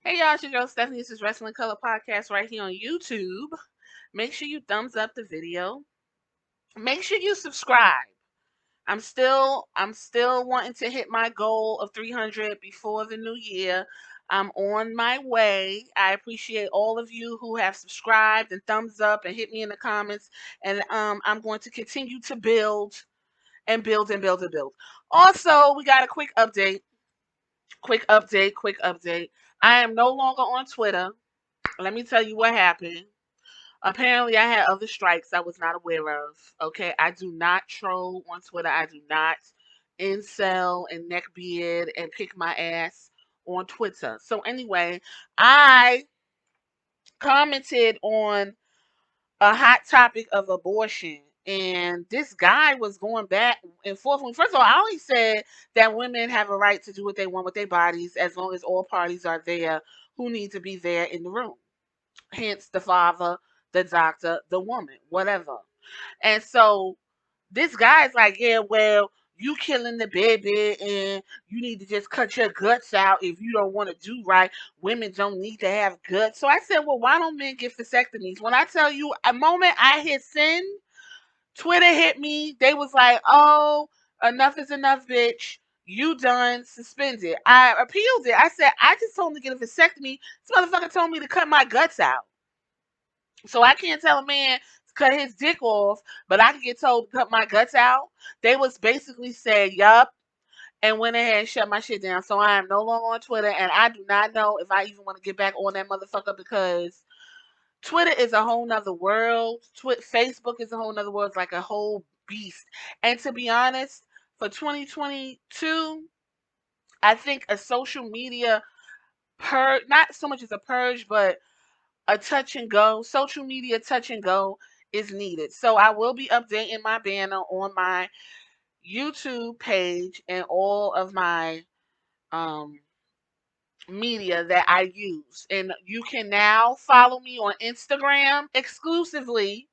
Hey y'all, it's your girl Stephanie. This is Wrestling Color Podcast right here on YouTube. Make sure you thumbs up the video. Make sure you subscribe. I'm still wanting to hit my goal of 300 before the new year. I'm on my way. I appreciate all of you who have subscribed and thumbs up and hit me in the comments. And I'm going to continue to build and build and build and build. Also, we got a quick update. Quick update. I am no longer on Twitter. Let me tell you what happened. Apparently, I had other strikes I was not aware of. Okay, I do not troll on Twitter. I do not incel and neckbeard and pick my ass on Twitter. So anyway, I commented on a hot topic of abortion. And this guy was going back and forth. First of all, I always said that women have a right to do what they want with their bodies as long as all parties are there who need to be there in the room. Hence the father, the doctor, the woman, whatever. And so this guy's like, yeah, well, you killing the baby and you need to just cut your guts out if you don't want to do right. Women don't need to have guts. So I said, well, why don't men get vasectomies? When I tell you, a moment I hit send, Twitter hit me. They was like, oh, enough is enough, bitch. You done suspended. I appealed it. I said, I just told him to get a vasectomy. This motherfucker told me to cut my guts out. So I can't tell a man to cut his dick off, but I can get told to cut my guts out. They was basically saying, yup, and went ahead and shut my shit down. So I am no longer on Twitter, and I do not know if I even want to get back on that motherfucker because Twitter is a whole nother world. Facebook is a whole nother world. It's like a whole beast. And to be honest, for 2022, I think a social media not so much as a purge, but a touch and go, social media touch and go is needed. So I will be updating my banner on my YouTube page and all of my um media that I use. And you can now follow me on Instagram exclusively.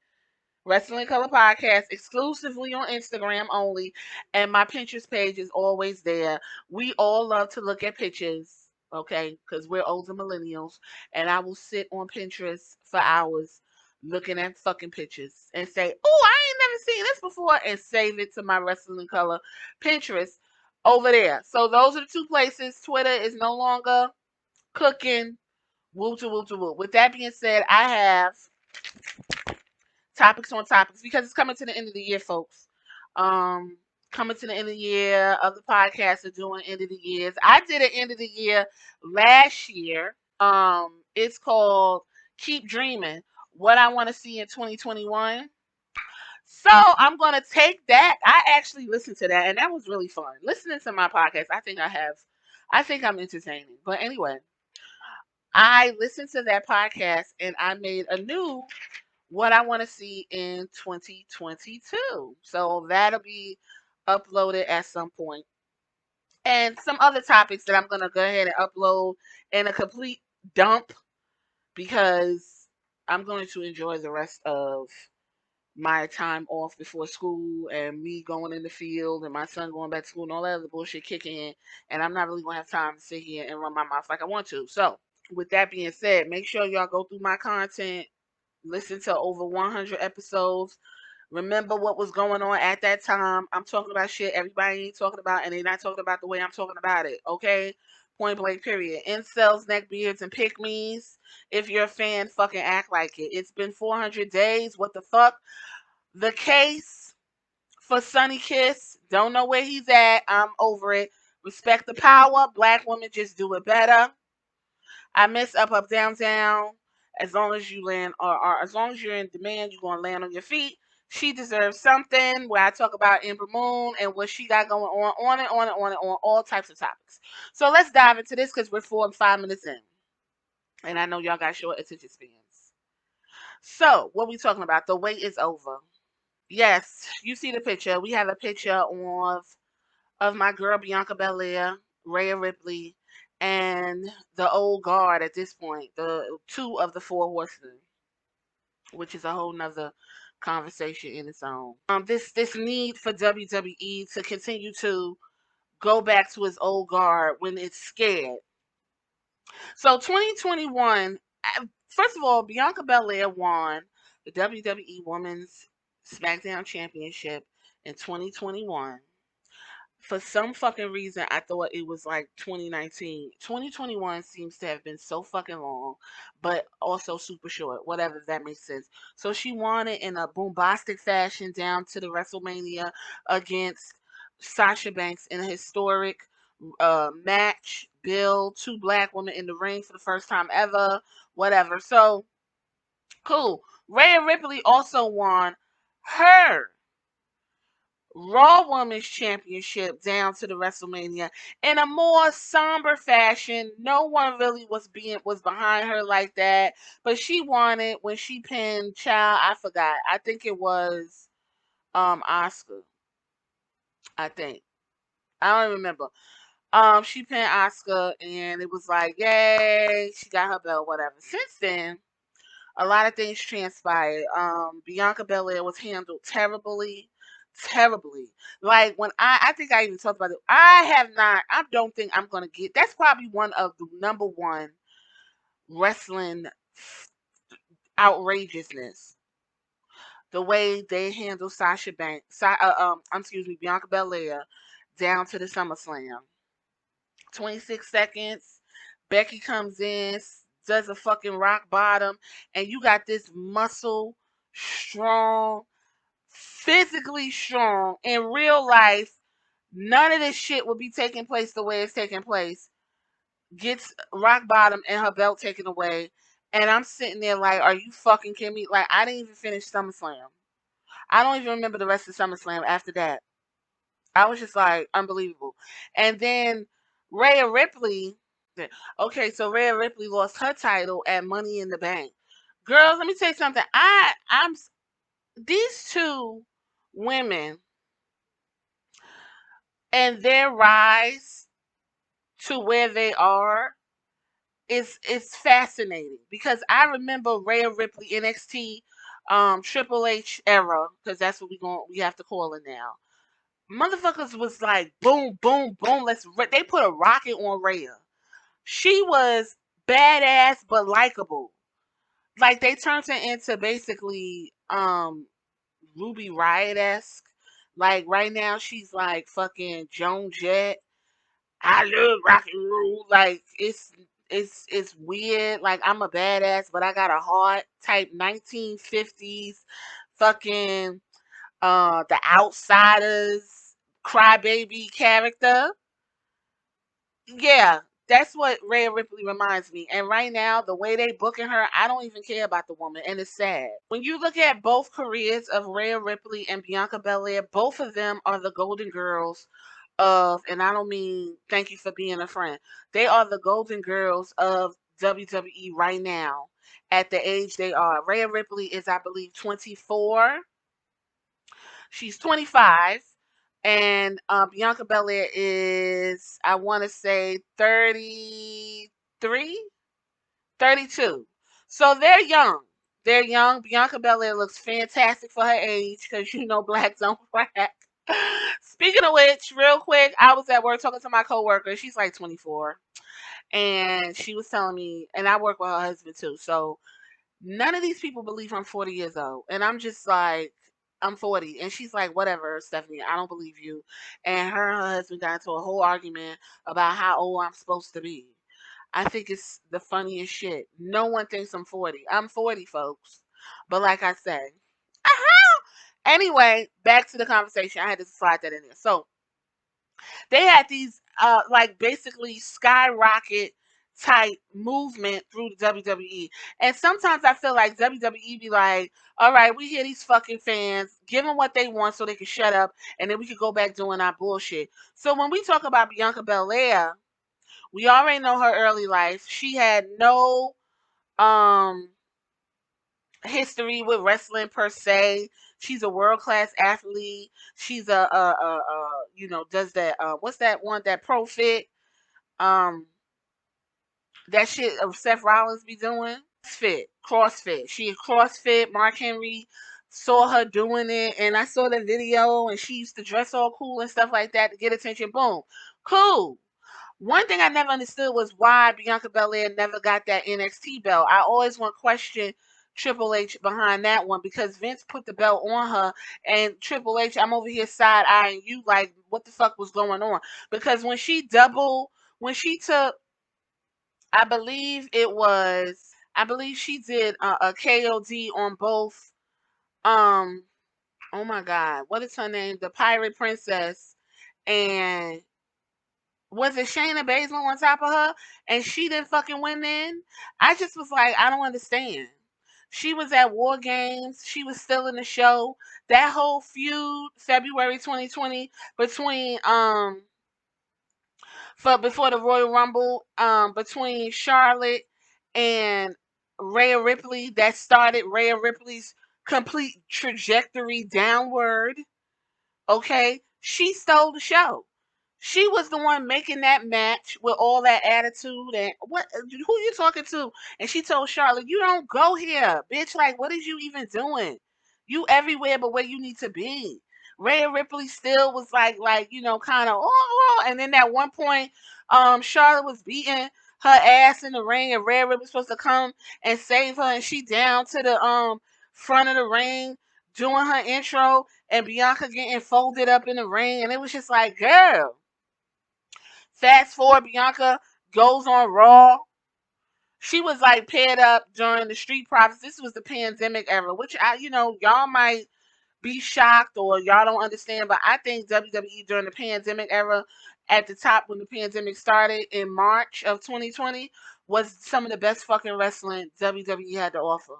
Wrestling Color Podcast exclusively on Instagram only, and my Pinterest page is always there. We all love to look at pictures, okay? Because we're older millennials, and I will sit on Pinterest for hours looking at fucking pictures and say, "Oh, I ain't never seen this before," and save it to my Wrestling Color Pinterest over there. So those are the two places. Twitter is no longer cooking. Whoop to whoop to whoop. With that being said, I have topics on topics because it's coming to the end of the year, folks. Um, Coming to the end of the year, other podcasts are doing end of the years. I did an end of the year last year. It's called Keep Dreaming. What I want to see in 2021. So I'm gonna take that. I actually listened to that, and that was really fun. Listening to my podcast, I think I'm entertaining. But anyway, I listened to that podcast, and I made a new what I want to see in 2022. So that'll be uploaded at some point. And some other topics that I'm going to go ahead and upload in a complete dump because I'm going to enjoy the rest of my time off before school and me going in the field and my son going back to school and all that other bullshit kicking in. And I'm not really going to have time to sit here and run my mouth like I want to. So, with that being said, make sure y'all go through my content, listen to over 100 episodes. Remember what was going on at that time. I'm talking about shit everybody ain't talking about, and they're not talking about the way I'm talking about it. Okay? Point blank, period. Incels, neckbeards, and pick me's. If you're a fan, fucking act like it. It's been 400 days. What the fuck? The case for Sonny Kiss. Don't know where he's at. I'm over it. Respect the power. Black women just do it better. I miss up, up, down, down. As long as you land, or as long as you're in demand, you're gonna land on your feet. She deserves something. Where I talk about Ember Moon and what she got going on and on and on and on, all types of topics. So let's dive into this because we're 4 and 5 minutes in, and I know y'all got short attention spans. So what we talking about? The wait is over. Yes, you see the picture. We have a picture of my girl Bianca Belair, Rhea Ripley, and the old guard at this point, the two of the four horsemen, which is a whole nother conversation in its own. This need for WWE to continue to go back to its old guard when it's scared. So 2021, first of all, Bianca Belair won the WWE Women's SmackDown Championship in 2021. For some fucking reason, I thought it was like 2019. 2021 seems to have been so fucking long, but also super short, whatever, if that makes sense. So she won it in a bombastic fashion down to the WrestleMania against Sasha Banks in a historic match. Bill, two black women in the ring for the first time ever, whatever. So, cool. Rhea Ripley also won her Raw Women's Championship down to the WrestleMania in a more somber fashion. No one really was behind her like that, but she won it when she pinned Child. I forgot. I think it was Oscar. I think I don't remember. She pinned Oscar, and it was like, yay, she got her belt, whatever. Since then, a lot of things transpired. Bianca Belair was handled terribly, terribly. Like when I think I even talked about it. I have not. I don't think I'm gonna get. That's probably one of the number one wrestling outrageousness. The way they handle Sasha Banks, excuse me, Bianca Belair, down to the SummerSlam. 26 seconds. Becky comes in, does a fucking rock bottom, and you got this muscle, strong, physically strong. In real life, none of this shit would be taking place the way it's taking place. Gets rock bottom and her belt taken away. And I'm sitting there like, are you fucking kidding me? Like, I didn't even finish SummerSlam. I don't even remember the rest of SummerSlam after that. I was just like, unbelievable. And then Rhea Ripley, okay, so Rhea Ripley lost her title at Money in the Bank. Girls, let me tell you something. I'm these two women and their rise to where they are is fascinating because I remember Rhea Ripley NXT Triple H era because that's what we have to call it now. Motherfuckers was like boom, boom, boom. They put a rocket on Rhea. She was badass but likable. Like they turned her into basically Ruby Riot esque. Like right now she's like fucking Joan Jett. I love rock and roll. Like it's weird. Like I'm a badass, but I got a heart type 1950s fucking the outsiders crybaby character. Yeah, that's what Rhea Ripley reminds me. And right now, the way they booking her, I don't even care about the woman, and it's sad. When you look at both careers of Rhea Ripley and Bianca Belair, both of them are the golden girls of, and I don't mean thank you for being a friend. They are the golden girls of WWE right now at the age they are. Rhea Ripley is, I believe, 24. She's 25. And Bianca Belair is, I want to say, 33, 32. So they're young. They're young. Bianca Belair looks fantastic for her age because you know blacks don't crack. Speaking of which, real quick, I was at work talking to my coworker. She's like 24. And she was telling me, and I work with her husband too. So none of these people believe I'm 40 years old. And I'm just like, I'm 40. And she's like, whatever, Stephanie, I don't believe you. And her husband got into a whole argument about how old I'm supposed to be. I think it's the funniest shit. No one thinks I'm 40. I'm 40, folks. But like I said, anyway, back to the conversation. I had to slide that in there. So they had these like basically skyrocket type movement through the WWE. And sometimes I feel like WWE be like, all right, we hear these fucking fans, give them what they want so they can shut up and then we can go back doing our bullshit. So when we talk about Bianca Belair, we already know her early life. She had no um history with wrestling per se. She's a world class athlete. She's does that what's that one, that pro fit um that shit of Seth Rollins be doing? CrossFit. She a CrossFit. Mark Henry saw her doing it and I saw the video and she used to dress all cool and stuff like that to get attention. Boom. Cool. One thing I never understood was why Bianca Belair never got that NXT belt. I always want to question Triple H behind that one because Vince put the belt on her, and Triple H, I'm over here side eyeing you like, what the fuck was going on? Because when she took, I believe it was, I believe she did a KOD on both. Um, oh my God, what is her name? The Pirate Princess, and was it Shayna Baszler on top of her, and she didn't fucking win then? I just was like, I don't understand. She was at War Games. She was still in the show. That whole feud, February 2020, between for before the Royal Rumble, between Charlotte and Rhea Ripley, that started Rhea Ripley's complete trajectory downward. Okay, she stole the show. She was the one making that match with all that attitude and what? Who you talking to? And she told Charlotte, "You don't go here, bitch. Like, what is you even doing? You everywhere but where you need to be." Rhea Ripley still was like kind of and then at one point, Charlotte was beating her ass in the ring, and Rhea Ripley was supposed to come and save her, and she down to the front of the ring doing her intro, and Bianca getting folded up in the ring, and it was just like, girl. Fast forward, Bianca goes on Raw. She was like paired up during the Street Profits. This was the pandemic era, which y'all might be shocked or y'all don't understand, but I think WWE during the pandemic era, at the top when the pandemic started in March of 2020, was some of the best fucking wrestling WWE had to offer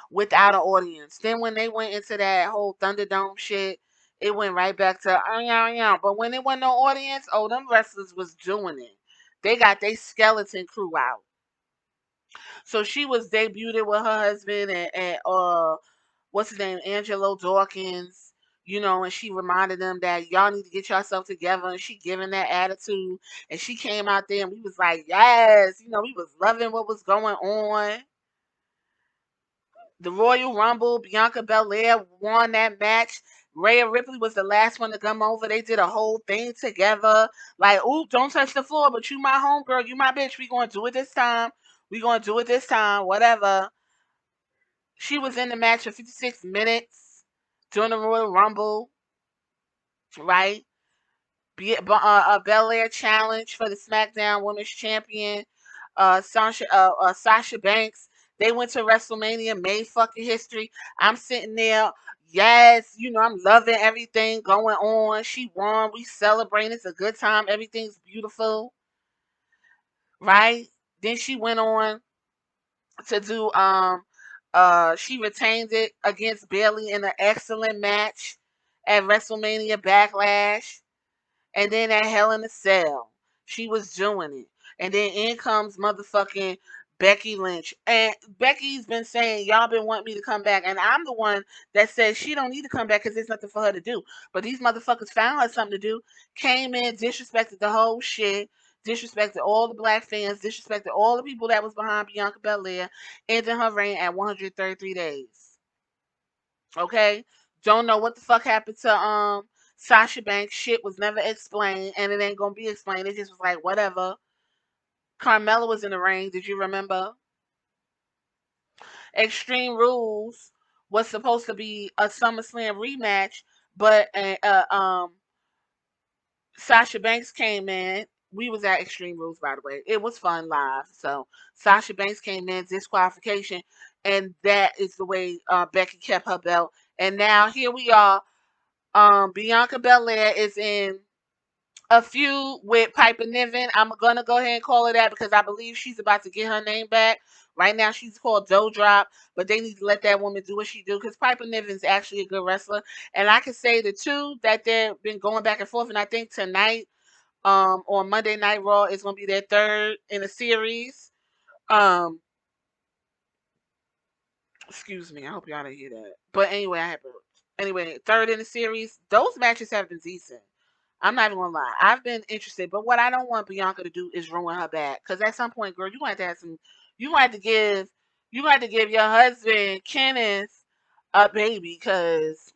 without an audience. Then when they went into that whole Thunderdome shit, it went right back to yeah, yeah. But when it wasn't no audience, oh, them wrestlers was doing it. They got their skeleton crew out. So she was debuted with her husband and what's his name, Angelo Dawkins. And she reminded them that y'all need to get yourself together. And she giving that attitude, and she came out there, and we was like, yes, we was loving what was going on. The Royal Rumble, Bianca Belair won that match. Rhea Ripley was the last one to come over. They did a whole thing together. Like, ooh, don't touch the floor, but you my homegirl, you my bitch. We gonna do it this time. We gonna do it this time. Whatever. She was in the match for 56 minutes during the Royal Rumble, right? A Belair challenge for the SmackDown Women's Champion, Sasha Banks. They went to WrestleMania, made fucking history. I'm sitting there, yes, I'm loving everything going on. She won. We celebrating. It's a good time. Everything's beautiful, right? Then she went on to do she retained it against Bayley in an excellent match at WrestleMania Backlash. And then at Hell in a Cell, she was doing it. And then in comes motherfucking Becky Lynch. And Becky's been saying, y'all been wanting me to come back. And I'm the one that says she don't need to come back because there's nothing for her to do. But these motherfuckers found her something to do. Came in, disrespected the whole shit. Disrespected all the black fans. Disrespected all the people that was behind Bianca Belair. Ending her reign at 133 days. Okay? Don't know what the fuck happened to Sasha Banks. Shit was never explained, and it ain't gonna be explained. It just was like whatever. Carmella was in the ring. Did you remember? Extreme Rules was supposed to be a SummerSlam rematch, but Sasha Banks came in. We was at Extreme Rules, by the way. It was fun live. So Sasha Banks came in, disqualification, and that is the way Becky kept her belt. And now here we are. Bianca Belair is in a feud with Piper Niven. I'm gonna go ahead and call her that because I believe she's about to get her name back. Right now she's called Doudrop, but they need to let that woman do what she do because Piper Niven's actually a good wrestler. And I can say the two that they've been going back and forth, and I think tonight, on Monday Night Raw is gonna be their third in a series. Um, excuse me, I hope y'all didn't hear that. But anyway, third in the series. Those matches have been decent. I'm not even gonna lie. I've been interested, but what I don't want Bianca to do is ruin her back. Cause at some point, girl, you gonna have to have some. You gonna have to give. You gonna have to give your husband Kenneth a baby. Cause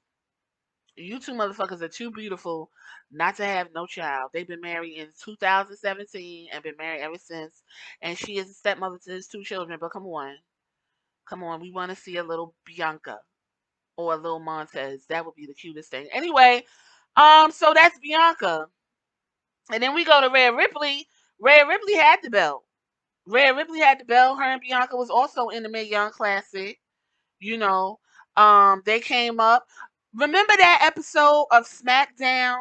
You two motherfuckers are too beautiful not to have no child. They've been married in 2017 and been married ever since. And she is a stepmother to his two children. But come on. Come on. We want to see a little Bianca or a little Montez. That would be the cutest thing. Anyway, so that's Bianca. And then we go to Rhea Ripley. Rhea Ripley had the belt. Rhea Ripley had the belt. Her and Bianca was also in the Mae Young Classic. You know, they came up. Remember that episode of SmackDown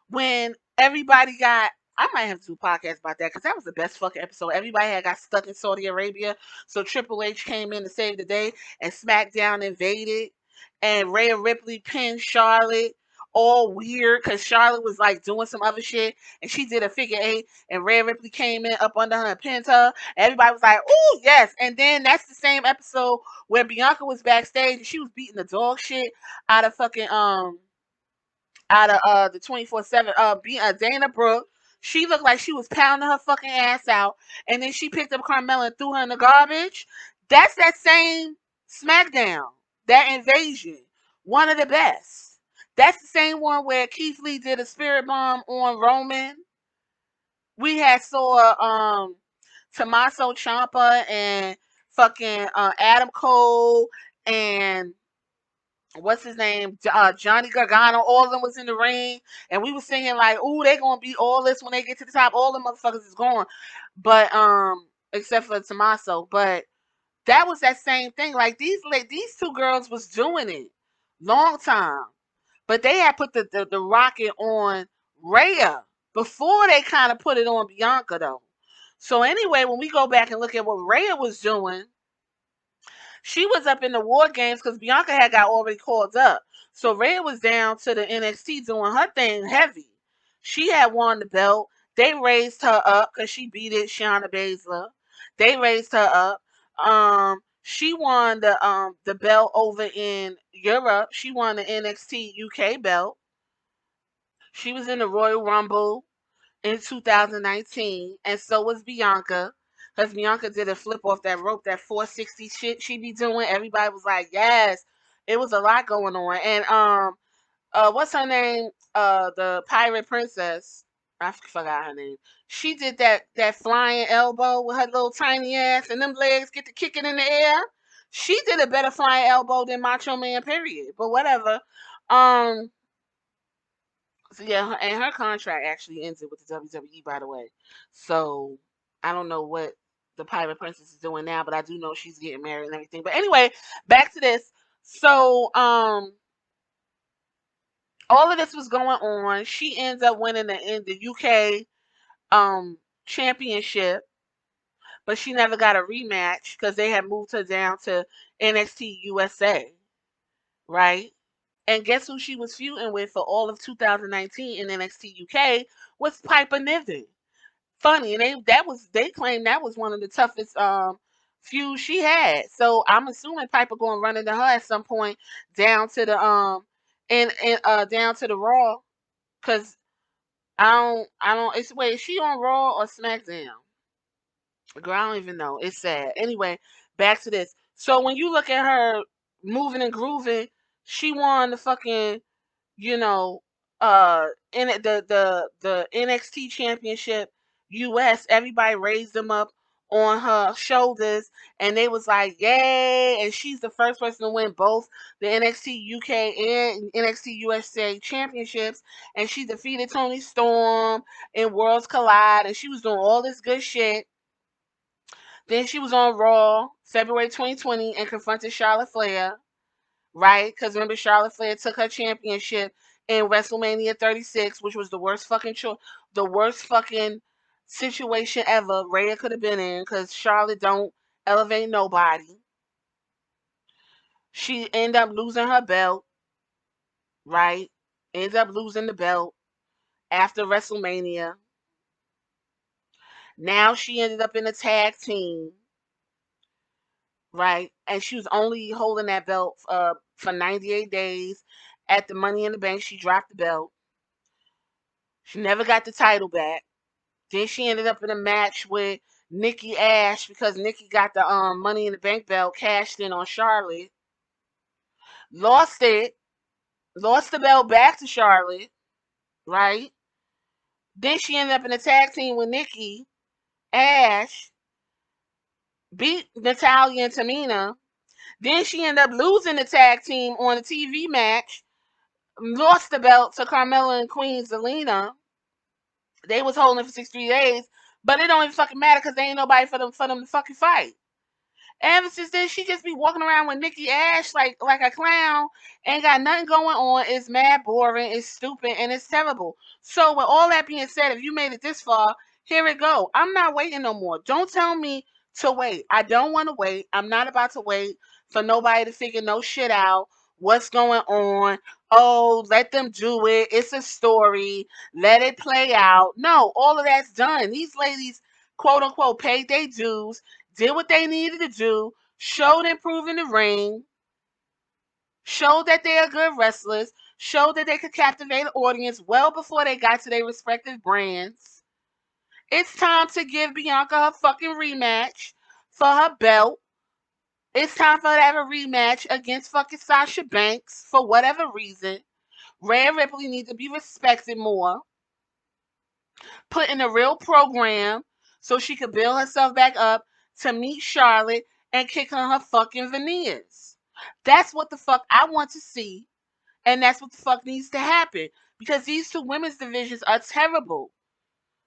when everybody got? I might have to do a podcast about that because that was the best fucking episode. Everybody had got stuck in Saudi Arabia, so Triple H came in to save the day, and SmackDown invaded, and Rhea Ripley pinned Charlotte. All weird because Charlotte was like doing some other shit, and she did a figure eight, and Rhea Ripley came in up under her and pinned her. Everybody was like, "Ooh, yes!" And then that's the same episode where Bianca was backstage and she was beating the dog shit out of fucking out of the 24/7 Dana Brooke. She looked like she was pounding her fucking ass out, and then she picked up Carmella and threw her in the garbage. That's that same SmackDown, that invasion, one of the best. That's the same one where Keith Lee did a spirit bomb on Roman. We had saw Tommaso Ciampa and fucking Adam Cole and what's his name, Johnny Gargano. All of them was in the ring, and we was singing like, "Ooh, they gonna beat all this when they get to the top. All the motherfuckers is gone," but except for Tommaso. But that was that same thing. Like these two girls was doing it long time, but they had put the rocket on Rhea before they kind of put it on Bianca though. So anyway, when we go back and look at what Rhea was doing, she was up in the War Games because Bianca had got already called up. So Rhea was down to the NXT doing her thing heavy. She had won the belt. They raised her up because she beat it Shayna Baszler. They raised her up. She won the belt over in Europe. She won the NXT UK belt. She was in the Royal Rumble in 2019, and so was Bianca. Because Bianca did a flip off that rope, that 460 shit she be doing. Everybody was like, yes. It was a lot going on. And what's her name? The Pirate Princess. I forgot her name. She did that flying elbow with her little tiny ass and them legs get to kicking in the air. She did a better flying elbow than Macho Man, period. But whatever. Um, so yeah, and her contract actually ended with the WWE, by the way. So I don't know what the Pirate Princess is doing now, but I do know she's getting married and everything. But anyway, back to this. So all of this was going on. She ends up winning in the UK championship, but she never got a rematch because they had moved her down to NXT USA, right? And guess who she was feuding with for all of 2019 in NXT UK was Piper Niven. Funny, and they claimed that was one of the toughest feuds she had. So I'm assuming Piper going to run into her at some point down to the down to the Raw, because I don't it's wait, is she on Raw or SmackDown? Girl, I don't even know. It's sad. Anyway, back to this. So when you look at her moving and grooving, she won the fucking, you know, in the NXT Championship US. Everybody raised them up on her shoulders, and they was like, "Yay!" And she's the first person to win both the NXT UK and NXT USA championships. And she defeated Toni Storm in Worlds Collide, and she was doing all this good shit. Then she was on Raw February 2020 and confronted Charlotte Flair, right? Because remember, Charlotte Flair took her championship in WrestleMania 36, which was the worst fucking the worst fucking situation ever Rhea could have been in, because Charlotte don't elevate nobody. She ended up losing her belt, right? Ended up losing the belt after WrestleMania. Now she ended up in a tag team, right? And she was only holding that belt for 98 days. At the Money in the Bank, she dropped the belt. She never got the title back. Then she ended up in a match with Nikki Ash because Nikki got the Money in the Bank belt cashed in on Charlotte. Lost it. lost the belt back to Charlotte, right? Then she ended up in a tag team with Nikki Ash, beat Natalya and Tamina. Then she ended up losing the tag team on a TV match, lost the belt to Carmella and Queen Zelina. They was holding it for 63 days, but it don't even fucking matter because there ain't nobody for them to fucking fight. Ever since then, she just be walking around with Nikki Ash like a clown. Ain't got nothing going on. It's mad boring. It's stupid and it's terrible. So with all that being said, if you made it this far, here it go. I'm not waiting no more. Don't tell me to wait. I don't want to wait. I'm not about to wait for nobody to figure no shit out. What's going on? Oh, let them do it. It's a story. Let it play out. No, all of that's done. These ladies, quote unquote, paid their dues, did what they needed to do, showed improvement in the ring, showed that they are good wrestlers, showed that they could captivate an audience well before they got to their respective brands. It's time to give Bianca her fucking rematch for her belt. It's time for her to have a rematch against fucking Sasha Banks for whatever reason. Rhea Ripley needs to be respected more. Put in a real program so she could build herself back up to meet Charlotte and kick on her fucking veneers. That's what the fuck I want to see, and that's what the fuck needs to happen because these two women's divisions are terrible.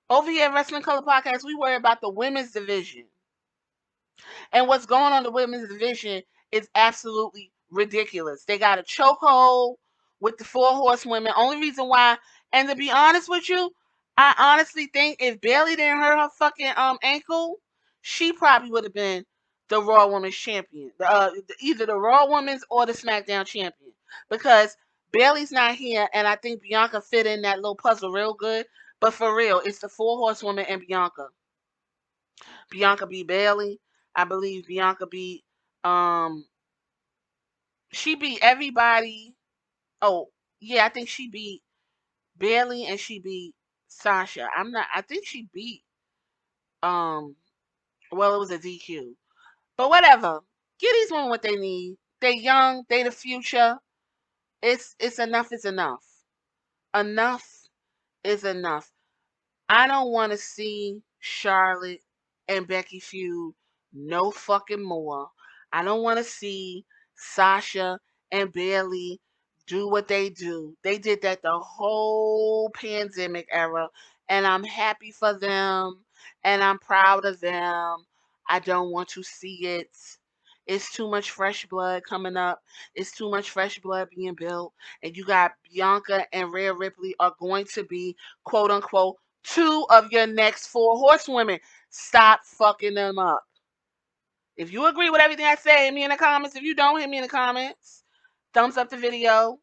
Over here at Wrestling Color Podcast, we worry about the women's division. And what's going on in the women's division is absolutely ridiculous. They got a chokehold with the four horsewomen. Only reason why, and to be honest with you, I honestly think if Bayley didn't hurt her fucking ankle, she probably would have been the Raw Women's Champion. Either the Raw Women's or the SmackDown Champion. Because Bayley's not here, and I think Bianca fit in that little puzzle real good. But for real, it's the four horsewomen and Bianca. Bianca beat Bayley. I believe Bianca beat um she beat everybody. Oh, yeah, I think she beat Bayley and she beat Sasha. I think she beat well, it was a DQ. But whatever. Give these women what they need. They young, they the future. It's enough is enough. Enough is enough. I don't want to see Charlotte and Becky feud no fucking more. I don't want to see Sasha and Bayley do what they do. They did that the whole pandemic era, and I'm happy for them, and I'm proud of them. I don't want to see it. It's too much fresh blood coming up. It's too much fresh blood being built. And you got Bianca and Rhea Ripley are going to be, quote unquote, two of your next four horsewomen. Stop fucking them up. If you agree with everything I say, hit me in the comments. If you don't, hit me in the comments. Thumbs up the video.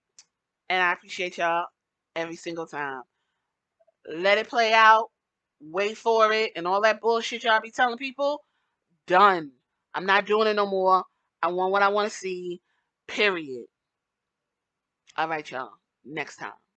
And I appreciate y'all every single time. Let it play out. Wait for it. And all that bullshit y'all be telling people. Done. I'm not doing it no more. I want what I want to see. Period. All right, y'all. Next time.